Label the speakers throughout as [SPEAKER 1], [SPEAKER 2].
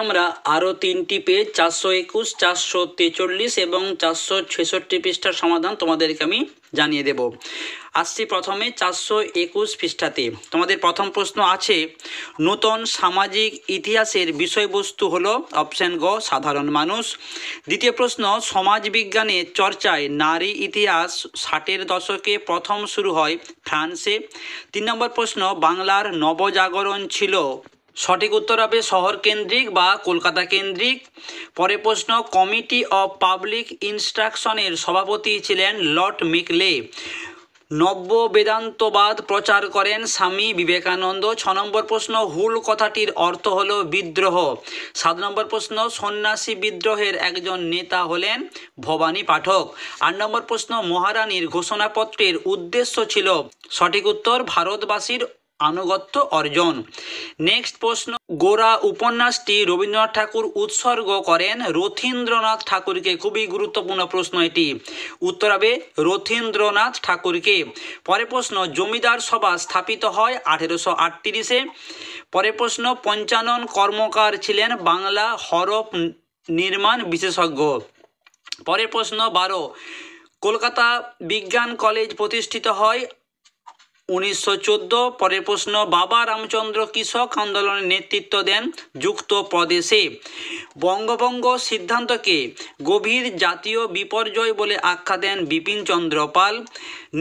[SPEAKER 1] আমরা আরও তিনটি পেজ 421, 443 এবং 466 পৃষ্ঠার সমাধান তোমাদেরকে আমি জানিয়ে দেব। আসছি প্রথমে 421 পৃষ্ঠাতে। তোমাদের প্রথম প্রশ্ন আছে, নূতন সামাজিক ইতিহাসের বিষয়বস্তু হলো অপশন গ সাধারণ মানুষ। দ্বিতীয় প্রশ্ন, সমাজবিজ্ঞানের চর্চায় নারী ইতিহাস 60-এর দশকে প্রথম শুরু হয় ফ্রান্সে। 3 নম্বর প্রশ্ন, বাংলার নবজাগরণ ছিল, সঠিক উত্তর হবে শহর কেন্দ্রিক বা কলকাতা কেন্দ্রিক। পরে প্রশ্ন, কমিটি অফ পাবলিক ইনস্ট্রাকশনের সভাপতি ছিলেন লর্ড মেকলে। নব্য বেদান্তবাদ প্রচার করেন স্বামী বিবেকানন্দ। 6 নম্বর প্রশ্ন, হুল কথাটির অর্থ হলো বিদ্রোহ। 7 নম্বর প্রশ্ন, সন্ন্যাসী বিদ্রোহের একজন নেতা হলেন ভবানী পাঠক। 8 নম্বর প্রশ্ন, মহারানীর ঘোষণাপত্রের উদ্দেশ্য ছিল, সঠিক উত্তর ভারতবাসীর আনুগত্য অর্জন। নেক্সট প্রশ্ন, গোরা উপন্যাসটি রবীন্দ্রনাথ ঠাকুর উৎসর্গ করেন রথীন্দ্রনাথ ঠাকুরকে। খুবই গুরুত্বপূর্ণ প্রশ্ন এটি, উত্তর হবে রথীন্দ্রনাথ ঠাকুরকে। পরে প্রশ্ন, জমিদার সভা স্থাপিত হয় 1838-এ। পরে প্রশ্ন, পঞ্চানন কর্মকার ছিলেন বাংলা হরফ নির্মাণ বিশেষজ্ঞ। পরে প্রশ্ন 12, কলকাতা বিজ্ঞান কলেজ প্রতিষ্ঠিত হয় 1914। পরের প্রশ্ন, বাবা রামচন্দ্র কৃষক আন্দোলনের নেতৃত্ব দেন যুক্ত প্রদেশে। বঙ্গভঙ্গ সিদ্ধান্তকে গভীর জাতীয় বিপর্যয় বলে আখ্যা দেন বিপিনচন্দ্র পাল।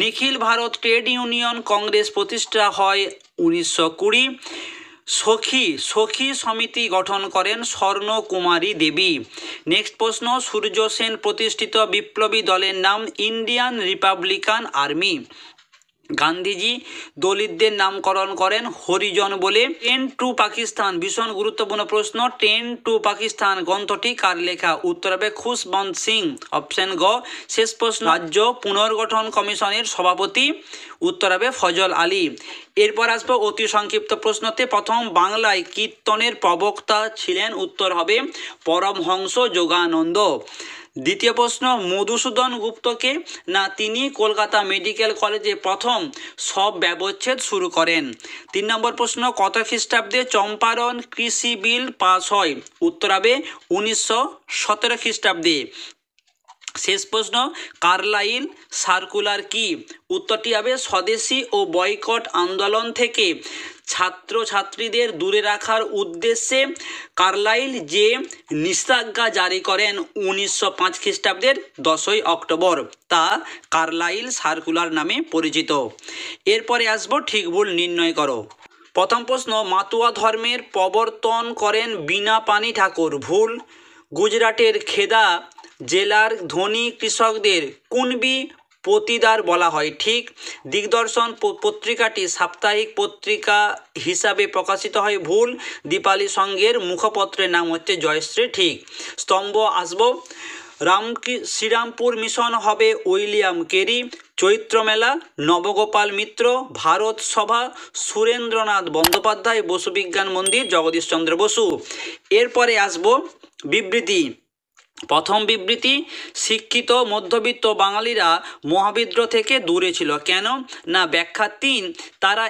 [SPEAKER 1] নিখিল ভারত ট্রেড ইউনিয়ন কংগ্রেস প্রতিষ্ঠা হয় 1920। সখী সমিতি গঠন করেন স্বর্ণকুমারী দেবী। নেক্সট প্রশ্ন, সূর্য সেন প্রতিষ্ঠিত বিপ্লবী দলের নাম ইন্ডিয়ান রিপাবলিকান আর্মি। গান্ধীজি দলিতদের নামকরণ করেন হরিজন বলে। 10 টু পাকিস্তান, ভীষণ গুরুত্বপূর্ণ প্রশ্ন। 10 টু পাকিস্তান গ্রন্থটি কার লেখা? উত্তর হবে খুশবন্ত সিং, অপশন গ। শেষ প্রশ্ন, রাজ্য পুনর্গঠন কমিশনের সভাপতি, উত্তর হবে ফজল আলী। এরপর আসবো অতি সংক্ষিপ্ত প্রশ্নতে। প্রথম, বাংলায় কীর্তনের প্রবক্তা ছিলেন, উত্তর হবে পরমহংস যোগানন্দ। দ্বিতীয় প্রশ্ন, মধুসূদন গুপ্তকে, না তিনি কলকাতা মেডিকেল কলেজে প্রথম সব ব্যবচ্ছেদ শুরু করেন। 3 নম্বর প্রশ্ন, কত খ্রিস্টাব্দে চম্পারণ কৃষি বিল পাস হয়? উত্তর হবে 1917 খ্রিস্টাব্দে। শেষ প্রশ্ন, কার্লাইল সার্কুলার কি? উত্তরটি হবে স্বদেশী ও বয়কট আন্দোলন থেকে ছাত্রছাত্রীদের দূরে রাখার উদ্দেশ্যে কার্লাইল যে নিষেধাজ্ঞা জারি করেন 1905 খ্রিস্টাব্দের 10ই অক্টোবর, তা কার্লাইল সার্কুলার নামে পরিচিত। এরপরে আসবো ঠিক ভুল নির্ণয় করো। প্রথম প্রশ্ন, মাতুয়া ধর্মের প্রবর্তন করেন বীণাপাণি ঠাকুর। ভুল। গুজরাটের খেদা জেলার ধনী কৃষকদের কুণবি পতিদার বলা হয়, ঠিক। দিগদর্শন পত্রিকাটি সাপ্তাহিক পত্রিকা হিসাবে প্রকাশিত হয়, ভুল। দীপালি সংঘের মুখপত্রের নাম হচ্ছে জয়শ্রী, ঠিক। স্তম্ভ আসব, শ্রীরামপুর মিশন হবে উইলিয়াম কেরি। চৈত্রমেলা নবগোপাল মিত্র। ভারত সভা সুরেন্দ্রনাথ বন্দ্যোপাধ্যায়। বসু বিজ্ঞান মন্দির জগদীশচন্দ্র বসু। এরপরে আসব বিবৃতি। প্রথম বিবৃতি, শিক্ষিত মধ্যবিত্ত বাঙালিরা মহাবিদ্রোহ থেকে দূরে ছিল, কেন? না ব্যাখ্যা 3, তারা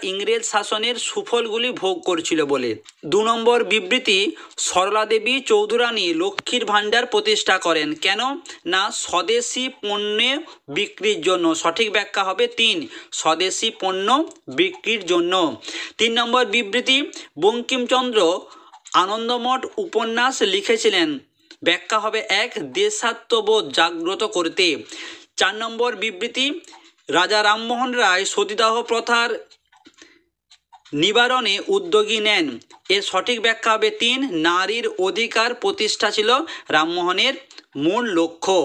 [SPEAKER 1] ইংরেজ শাসনের সুফলগুলি ভোগ করছিল বলে। 2 নম্বর বিবৃতি, সরলা দেবী চৌধুরানী লক্ষ্মীর ভাণ্ডার প্রতিষ্ঠা করেন, কেন? না স্বদেশি পণ্য বিক্রির জন্য। সঠিক ব্যাখ্যা হবে 3, স্বদেশি পণ্য বিক্রির জন্য। 3 নম্বর বিবৃতি, বঙ্কিমচন্দ্র আনন্দমঠ উপন্যাস লিখেছিলেন, ব্যাখ্যা হবে 1, দেশাত্মবোধ জাগ্রত করতে। 4 নম্বর বিবৃতি, রাজা রামমোহন রায় সতীদাহ প্রথার নিবারণে উদ্যোগী নেন, এর সঠিক ব্যাখ্যা হবে 3, নারীর অধিকার প্রতিষ্ঠা ছিল রামমোহনের মূল লক্ষ্য।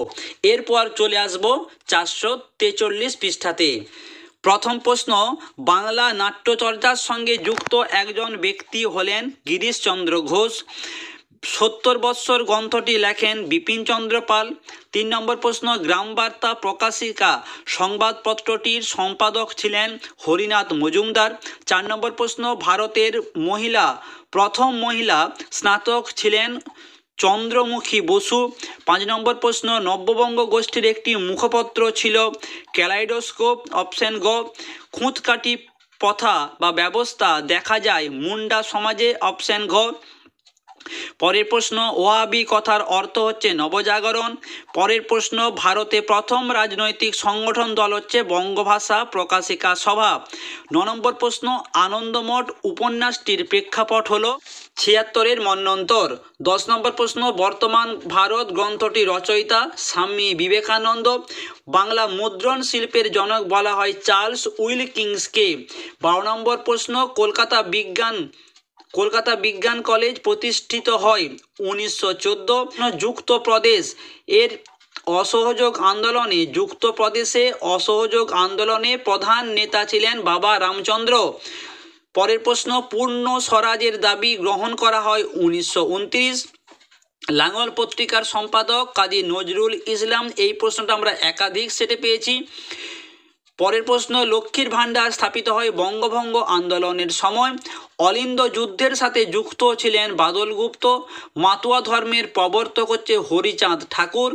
[SPEAKER 1] এরপর চলে আসব 443 পৃষ্ঠাতে। প্রথম প্রশ্ন, বাংলা নাট্যচর্চার সঙ্গে যুক্ত একজন ব্যক্তি হলেন গিরিশচন্দ্র ঘোষ। 70 বৎসর গ্রন্থটি লেখেন বিপিনচন্দ্র পাল। 3 নম্বর প্রশ্ন, গ্রামবার্তা প্রকাশিকা সংবাদপত্রটির সম্পাদক ছিলেন হরিনাথ মজুমদার। 4 নম্বর প্রশ্ন, ভারতের প্রথম মহিলা স্নাতক ছিলেন চন্দ্রমুখী বসু। 5 নম্বর প্রশ্ন, নব্যবঙ্গ গোষ্ঠীর একটি মুখপত্র ছিল ক্যালাইডোস্কোপ, অপশন গ। খুঁতকাটি প্রথা বা ব্যবস্থা দেখা যায় মুন্ডা সমাজে, অপশন ঘ। পরের প্রশ্ন, ওয়াহাবি কথার অর্থ হচ্ছে নবজাগরণ। পরের প্রশ্ন, ভারতে প্রথম রাজনৈতিক সংগঠন দল হচ্ছে বঙ্গভাষা প্রকাশিকা সভা। 9 নম্বর প্রশ্ন, আনন্দমঠ উপন্যাসটির প্রেক্ষাপট হলো 76-এর মন্বন্তর। 10 নম্বর প্রশ্ন, বর্তমান ভারত গ্রন্থটি রচয়িতা স্বামী বিবেকানন্দ। বাংলা মুদ্রণ শিল্পের জনক বলা হয় চার্লস উইলকিন্সকে। 12 নম্বর প্রশ্ন, কলকাতা বিজ্ঞান কলেজ প্রতিষ্ঠিত হয় 1914। যুক্তপ্রদেশ এর অসহযোগ আন্দোলনে প্রধান নেতা ছিলেন বাবা রামচন্দ্র। পরের প্রশ্ন, পূর্ণ স্বরাজের দাবি গ্রহণ করা হয় 1929। লাঙল পত্রিকার সম্পাদক কাজী নজরুল ইসলাম। এই প্রশ্নটা আমরা একাধিক সেটে পেয়েছি। পরের প্রশ্ন, লক্ষ্মীর ভাণ্ডার স্থাপিত হয় বঙ্গভঙ্গ আন্দোলনের সময়। অলিন্দ যুদ্ধের সাথে যুক্ত ছিলেন বাদল গুপ্ত। মাতুয়া ধর্মের প্রবর্তক হচ্ছে হরিচাঁদ ঠাকুর।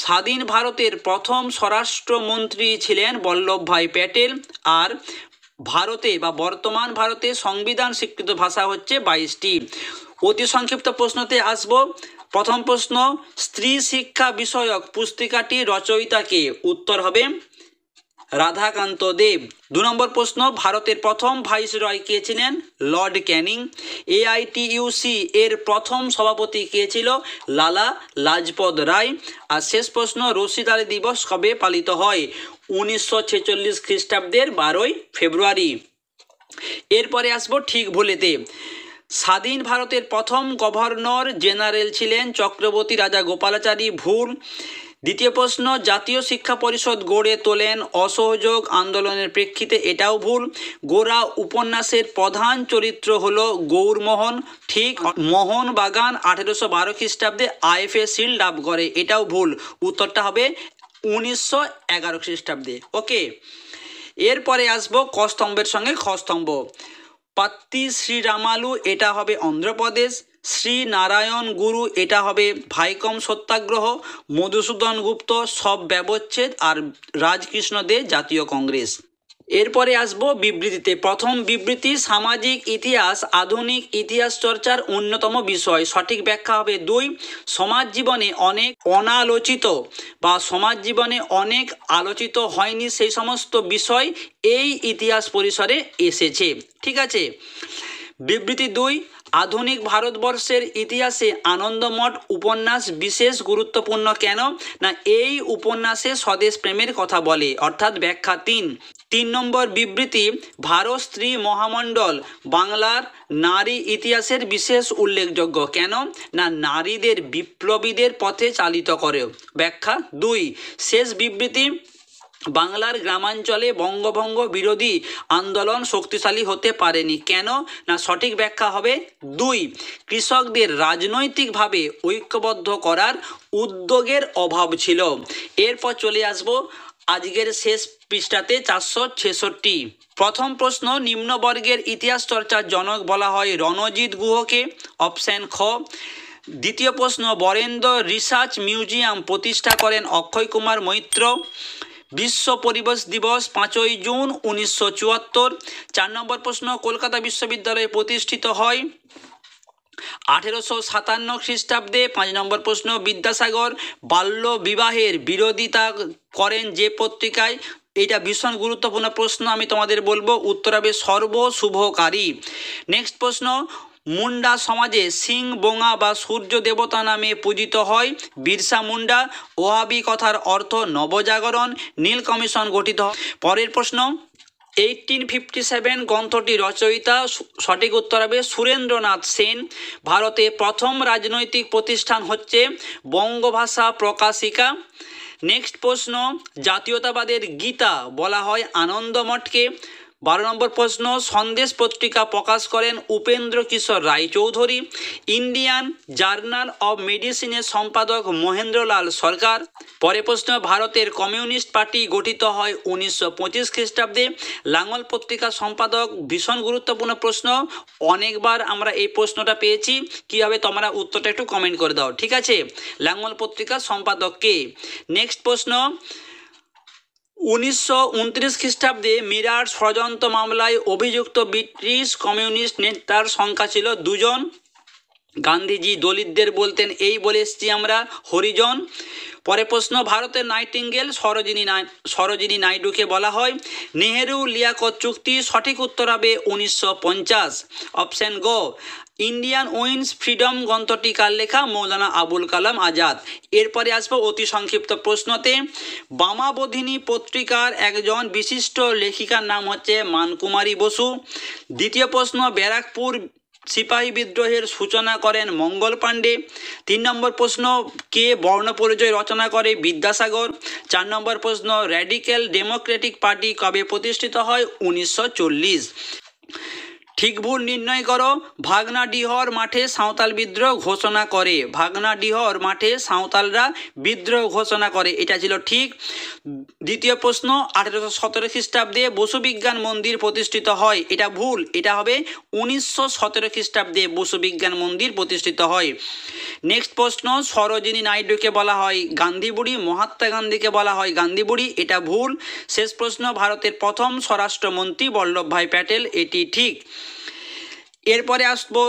[SPEAKER 1] স্বাধীন ভারতের প্রথম স্বরাষ্ট্রমন্ত্রী ছিলেন বল্লভভাই প্যাটেল। আর ভারতে বা বর্তমান ভারতে সংবিধান স্বীকৃত ভাষা হচ্ছে 22টি। অতি সংক্ষিপ্ত প্রশ্নতে আসব। প্রথম প্রশ্ন, স্ত্রী শিক্ষা বিষয়ক পুস্তিকাটি রচয়িতাকে? উত্তর হবে রাধাকান্ত দেব। 2 নম্বর প্রশ্ন, ভারতের প্রথম ভাইসরয় কে ছিলেন? লর্ড ক্যানিং। AITUC এর প্রথম সভাপতি কে ছিল? লালা লাজপত রায়। আর শেষ প্রশ্ন, রশিদ আলী দিবস কবে পালিত হয়? 1946 খ্রিস্টাব্দের 12ই ফেব্রুয়ারি। এরপরে আসবো ঠিক ভুলেতে। স্বাধীন ভারতের প্রথম গভর্নর জেনারেল ছিলেন চক্রবর্তী রাজা গোপালাচারী। ভুল। দ্বিতীয় প্রশ্ন, জাতীয় শিক্ষা পরিষদ গড়ে তোলেন অসহযোগ আন্দোলনের প্রেক্ষিতে। এটাও ভুল। গোরা উপন্যাসের প্রধান চরিত্র হলো গৌরমোহন। ঠিক। মোহনবাগান 1812 খ্রিস্টাব্দে IFA শিল্ড লাভ করে। এটাও ভুল। উত্তরটা হবে 1911 খ্রিস্টাব্দে। ওকে, এরপরে আসবো ক স্তম্ভের সঙ্গে খ স্তম্ভ। পাত্তি শ্রীরামালু, এটা হবে অন্ধ্রপ্রদেশ। শ্রী নারায়ণ গুরু, এটা হবে ভাইকম সত্যাগ্রহ। মধুসূদন গুপ্ত সব ব্যবচ্ছেদ। আর রাজকৃষ্ণ দে জাতীয় কংগ্রেস। এরপরে আসবো বিবৃতিতে। প্রথম বিবৃতি, সামাজিক ইতিহাস আধুনিক ইতিহাস চর্চার অন্যতম বিষয়। সঠিক ব্যাখ্যা হবে 2। সমাজ জীবনে অনেক অনালোচিত বা সমাজ জীবনে অনেক আলোচিত হয়নি সেই সমস্ত বিষয় এই ইতিহাস পরিসরে এসেছে। ঠিক আছে। বিবৃতি 2, আধুনিক ভারতবর্ষের ইতিহাসে আনন্দমঠ উপন্যাস বিশেষ গুরুত্বপূর্ণ কেন? না এই উপন্যাসে স্বদেশ প্রেমের কথা বলে। অর্থাৎ ব্যাখ্যা 3 নম্বর বিবৃতি, ভারত স্ত্রী মহামণ্ডল বাংলার নারী ইতিহাসের বিশেষ উল্লেখযোগ্য কেন? না নারীদের বিপ্লবীদের পথে চালিত করে। ব্যাখ্যা 2। শেষ বিবৃতি, বাংলার গ্রামাঞ্চলে বঙ্গভঙ্গ বিরোধী আন্দোলন শক্তিশালী হতে পারেনি কেন? না সঠিক ব্যাখ্যা হবে 2। কৃষকদের রাজনৈতিকভাবে ঐক্যবদ্ধ করার উদ্যোগের অভাব ছিল। এরপর চলে আসব আজকের শেষ পৃষ্ঠাতে 466। প্রথম প্রশ্ন, নিম্নবর্গের ইতিহাস চর্চার জনক বলা হয় রণজিৎ গুহকে। অপশন খ। দ্বিতীয় প্রশ্ন, বরেন্দ্র রিসার্চ মিউজিয়াম প্রতিষ্ঠা করেন অক্ষয় কুমার মৈত্র। বিশ্ব পরিবেশ দিবস 5ই জুন 1974। 4 নম্বর প্রশ্ন, কলকাতা বিশ্ববিদ্যালয় প্রতিষ্ঠিত হয় 1857 খ্রিস্টাব্দে। 5 নম্বর প্রশ্ন, বিদ্যাসাগর বাল্য বিবাহের বিরোধিতা করেন যে পত্রিকায়? এটা ভীষণ গুরুত্বপূর্ণ প্রশ্ন, আমি তোমাদের বলবো। উত্তর হবে সর্বশুভকারী। নেক্সট প্রশ্ন, মুন্ডা সমাজে সিং বোঙা বা সূর্য দেবতা নামে পূজিত হয় বিরসা মুন্ডা। ওহাবি কথার অর্থ নবজাগরণ। নীল কমিশন গঠিত হয়। পরের প্রশ্ন, 1857 গ্রন্থটি রচয়িতা? সঠিক উত্তর হবে সুরেন্দ্রনাথ সেন। ভারতে প্রথম রাজনৈতিক প্রতিষ্ঠান হচ্ছে বঙ্গভাষা প্রকাশিকা। নেক্সট প্রশ্ন, জাতীয়তাবাদের গীতা বলা হয় আনন্দমঠকে। 12 নম্বর প্রশ্ন, সন্দেশ পত্রিকা প্রকাশ করেন উপেন্দ্র কিশোর রায়চৌধুরী। ইন্ডিয়ান জার্নাল অব মেডিসিনের সম্পাদক মহেন্দ্রলাল সরকার। পরে প্রশ্ন, ভারতের কমিউনিস্ট পার্টি গঠিত হয় 1925 খ্রিস্টাব্দে। লাঙল পত্রিকার সম্পাদক, ভীষণ গুরুত্বপূর্ণ প্রশ্ন, অনেকবার আমরা এই প্রশ্নটা পেয়েছি। কী হবে তোমরা উত্তরটা একটু কমেন্ট করে দাও। ঠিক আছে, লাঙল পত্রিকার সম্পাদক কে? নেক্সট প্রশ্ন, 1929 খ্রিস্টাব্দে মিরার ষড়যন্ত্র মামলায় অভিযুক্ত ব্রিটিশ কমিউনিস্ট নেতার সংখ্যা ছিল 2 জন। গান্ধীজি দলিতদের বলতেন এই বলে এসছি আমরা হরিজন। পরে প্রশ্ন, ভারতের নাইটিঙ্গেল সরোজিনী নাইডুকে বলা হয়। নেহেরু লিয়াকত চুক্তি, সঠিক উত্তর হবে 1950। অপশন গ, ইন্ডিয়ান উইন্স ফ্রিডম গ্রন্থটি কার লেখা? মৌলানা আবুল কালাম আজাদ। এরপরে আসবো অতি সংক্ষিপ্ত প্রশ্নতে। বামাবোধিনী পত্রিকার একজন বিশিষ্ট লেখিকার নাম হচ্ছে মানকুমারী বসু। দ্বিতীয় প্রশ্ন, ব্যারাকপুর সিপাহী বিদ্রোহের সূচনা করেন মঙ্গল পাণ্ডে। 3 নম্বর প্রশ্ন, কে বর্ণপরিচয় রচনা করে? বিদ্যাসাগর। 4 নম্বর প্রশ্ন, র্যাডিক্যাল ডেমোক্রেটিক পার্টি কবে প্রতিষ্ঠিত হয়? 1940। ঠিক ভুল নির্ণয় করো। ভাগনাডিহর মাঠে সাঁওতাল বিদ্রোহ ঘোষণা করে। ভাগনাডিহর মাঠে সাঁওতালরা বিদ্রোহ ঘোষণা করে, এটা ছিল ঠিক। দ্বিতীয় প্রশ্ন, 1817 খ্রিস্টাব্দে বসু বিজ্ঞান মন্দির প্রতিষ্ঠিত হয়, এটা ভুল, এটা হবে 1917 খ্রিস্টাব্দে বসু বিজ্ঞান মন্দির প্রতিষ্ঠিত হয়। নেক্সট প্রশ্ন, সরোজিনী নাইডুকে বলা হয় গান্ধী বুড়ি, মহাত্মা গান্ধীকে বলা হয় গান্ধী বুড়ি, এটা ভুল। শেষ প্রশ্ন, ভারতের প্রথম স্বরাষ্ট্রমন্ত্রী বল্লভভাই প্যাটেল, এটি ঠিক। এরপরে আসবো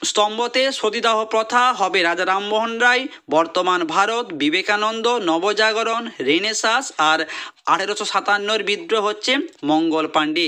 [SPEAKER 1] স্তম্ভতে সতীদাহ প্রথা হবে রাজা রামমোহন রায়, বর্তমান ভারত, বিবেকানন্দ, নবজাগরণ, রেনেসাঁস, আর 1857 বিদ্রোহ হচ্ছে মঙ্গল পাণ্ডে।